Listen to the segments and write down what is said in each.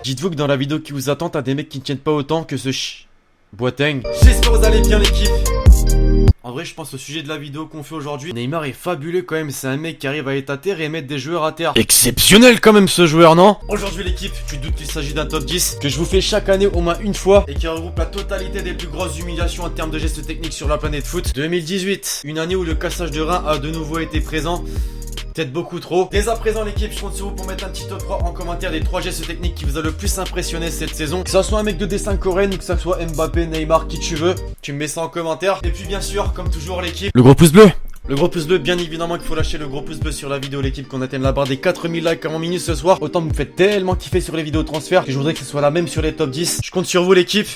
Dites-vous que dans la vidéo qui vous attend, t'as des mecs qui ne tiennent pas autant que ce Boateng. J'espère que vous allez bien l'équipe. En vrai je pense au sujet de la vidéo qu'on fait aujourd'hui, Neymar est fabuleux quand même, c'est un mec qui arrive à être à terre et mettre des joueurs à terre. Exceptionnel quand même ce joueur, non? Aujourd'hui l'équipe, tu te doutes qu'il s'agit d'un top 10 que je vous fais chaque année au moins une fois et qui regroupe la totalité des plus grosses humiliations en termes de gestes techniques sur la planète foot. 2018, une année où le cassage de rein a de nouveau été présent. Peut-être beaucoup trop. Dès à présent l'équipe, je compte sur vous pour mettre un petit top 3 en commentaire des 3 gestes techniques qui vous a le plus impressionné cette saison. Que ça soit un mec de dessin coréen ou que ça soit Mbappé, Neymar, qui tu veux, tu me mets ça en commentaire. Et puis bien sûr, comme toujours l'équipe, le gros pouce bleu. Le gros pouce bleu, bien évidemment qu'il faut lâcher le gros pouce bleu sur la vidéo l'équipe, qu'on atteigne la barre des 4000 likes avant minuit ce soir. Autant vous me faites tellement kiffer sur les vidéos transferts que je voudrais que ce soit la même sur les top 10. Je compte sur vous l'équipe.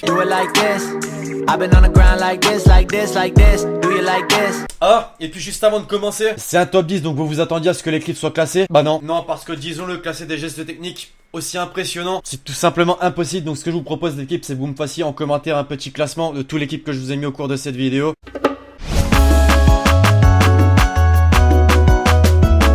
Ah, et puis juste avant de commencer, c'est un top 10 donc vous vous attendiez à ce que les clips soient classés? Bah non, parce que disons-le, classer des gestes techniques aussi impressionnants, c'est tout simplement impossible. Donc ce que je vous propose l'équipe, c'est que vous me fassiez en commentaire un petit classement de tous les clips que je vous ai mis au cours de cette vidéo.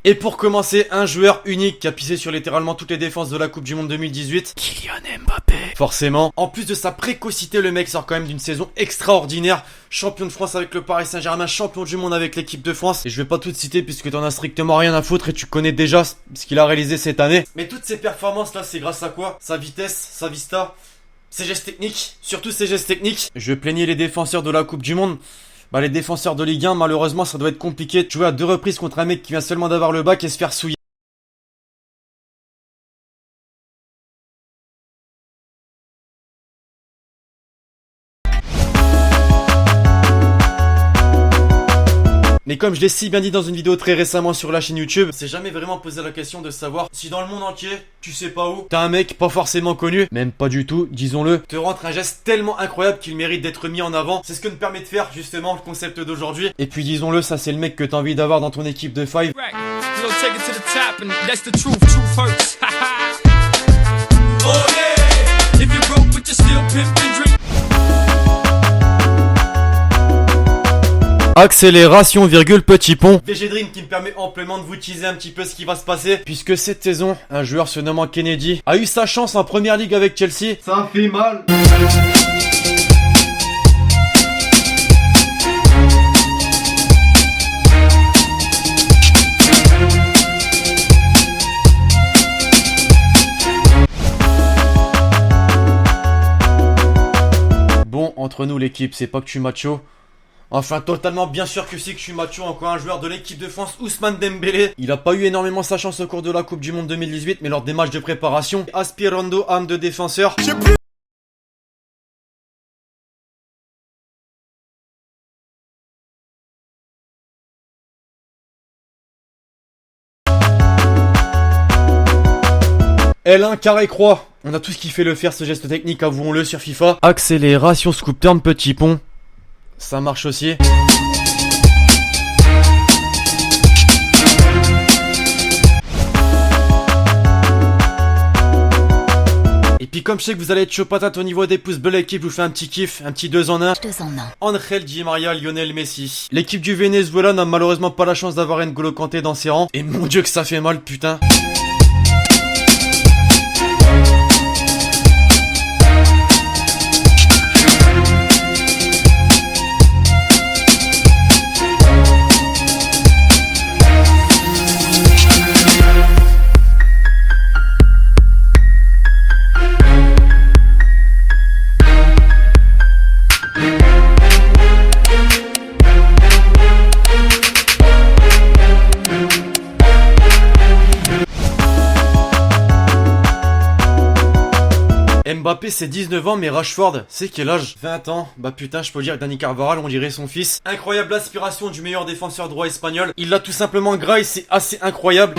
Et pour commencer, un joueur unique qui a pissé sur littéralement toutes les défenses de la Coupe du Monde 2018, Kylian Mbappé. Forcément, en plus de sa précocité, le mec sort quand même d'une saison extraordinaire. Champion de France avec le Paris Saint-Germain, champion du monde avec l'équipe de France. Et je vais pas tout citer puisque t'en as strictement rien à foutre et tu connais déjà ce qu'il a réalisé cette année. Mais toutes ces performances là, c'est grâce à quoi? Sa vitesse, sa vista, ses gestes techniques, surtout ses gestes techniques. Je plaignais les défenseurs de la Coupe du Monde. Bah les défenseurs de Ligue 1, malheureusement ça doit être compliqué de jouer à 2 reprises contre un mec qui vient seulement d'avoir le bac et se faire souiller. Mais comme je l'ai si bien dit dans une vidéo très récemment sur la chaîne YouTube, c'est jamais vraiment posé la question de savoir si dans le monde entier, tu sais pas où, t'as un mec pas forcément connu, même pas du tout, disons-le, te rentre un geste tellement incroyable qu'il mérite d'être mis en avant. C'est ce que nous permet de faire justement le concept d'aujourd'hui. Et puis disons-le, ça c'est le mec que t'as envie d'avoir dans ton équipe de 5. Accélération, virgule, petit pont. VG Dream qui me permet amplement de vous teaser un petit peu ce qui va se passer. Puisque cette saison, un joueur se nommant Kennedy a eu sa chance en première ligue avec Chelsea. Ça fait mal. Bon, entre nous l'équipe, c'est pas que je suis macho. Enfin totalement bien sûr que si que je suis macho, encore un joueur de l'équipe de France, Ousmane Dembélé. Il a pas eu énormément sa chance au cours de la Coupe du Monde 2018, mais lors des matchs de préparation, aspirando âme de défenseur. L1 carré croix. On a tous kiffé le faire ce geste technique, avouons-le, sur FIFA. Accélération scoop turn petit pont. Ça marche aussi. Et puis comme je sais que vous allez être chaud patate au niveau des pouces bleus, l'équipe vous fait un petit kiff, un petit 2 en 1. Angel Di Maria, Lionel Messi. L'équipe du Venezuela n'a malheureusement pas la chance d'avoir N'Golo Kanté dans ses rangs. Et mon dieu que ça fait mal, putain. Mbappé c'est 19 ans mais Rashford c'est quel âge? 20 ans. Bah putain je peux dire que Dani Carvajal on dirait son fils. Incroyable aspiration du meilleur défenseur droit espagnol. Il l'a tout simplement gras et c'est assez incroyable.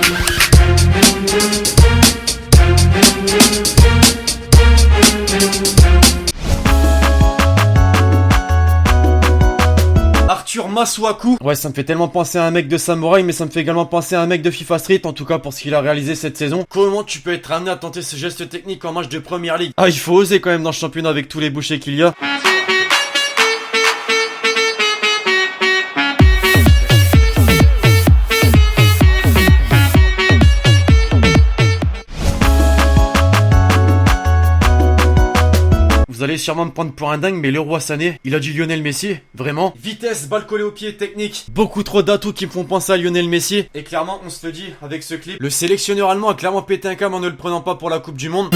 Arthur Masuaku. Ouais, ça me fait tellement penser à un mec de Samouraï, mais ça me fait également penser à un mec de FIFA Street, en tout cas pour ce qu'il a réalisé cette saison. Comment tu peux être amené à tenter ce geste technique en match de première ligue? Ah, il faut oser quand même dans le championnat avec tous les bouchers qu'il y a. allez sûrement me prendre pour un dingue, mais le roi Sané, il a du Lionel Messi, vraiment. Vitesse, balle collée au pied, technique. Beaucoup trop d'atouts qui me font penser à Lionel Messi. Et clairement, on se le dit avec ce clip, le sélectionneur allemand a clairement pété un câble en ne le prenant pas pour la Coupe du Monde.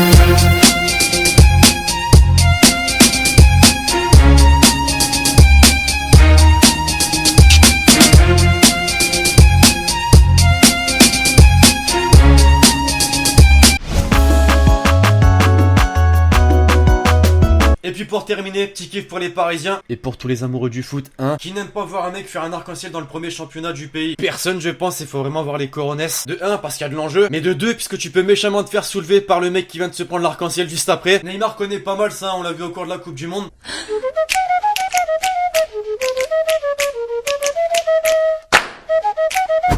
Et puis pour terminer, petit kiff pour les Parisiens et pour tous les amoureux du foot, hein, qui n'aiment pas voir un mec faire un arc-en-ciel dans le premier championnat du pays. Personne, je pense, il faut vraiment voir les coronesses. De 1, parce qu'il y a de l'enjeu, mais de 2, puisque tu peux méchamment te faire soulever par le mec qui vient de se prendre l'arc-en-ciel juste après. Neymar connaît pas mal ça, on l'a vu au cours de la Coupe du Monde.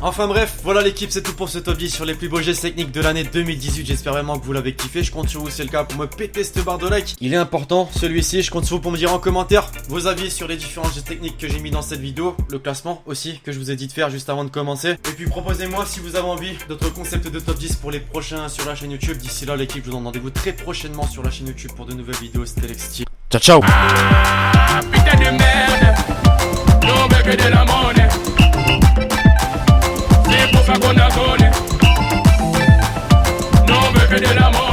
Enfin bref, voilà l'équipe, c'est tout pour ce top 10 sur les plus beaux gestes techniques de l'année 2018. J'espère vraiment que vous l'avez kiffé. Je compte sur vous, c'est le cas, pour me péter cette barre de like. Il est important, celui-ci. Je compte sur vous pour me dire en commentaire vos avis sur les différents gestes techniques que j'ai mis dans cette vidéo. Le classement aussi, que je vous ai dit de faire juste avant de commencer. Et puis proposez-moi si vous avez envie d'autres concepts de top 10 pour les prochains sur la chaîne YouTube. D'ici là, l'équipe, je vous donne rendez-vous très prochainement sur la chaîne YouTube pour de nouvelles vidéos. C'était Lexty. Ciao, ciao. Ah, putain de merde, non mais que de la monnaie. C'est pour ça qu'on a donné. Non mais que de la monnaie.